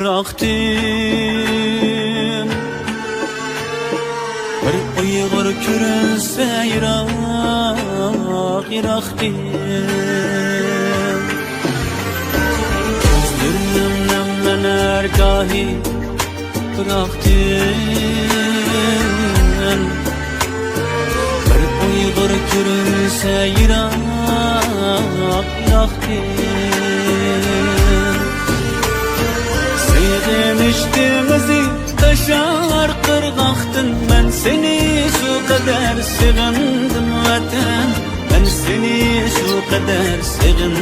bıraktım. Bir uyg'ur ko'rinsa yiroq yiroqdim. Ko'zlarimdan men ergahi bıraktım. Bir uyg'ur ko'rinsa yiroq yiroqdim. Sevmiştimizi taşar qırg'oqdan, men seni şu kadar sevdim vatan, men seni şu kadar sevdim.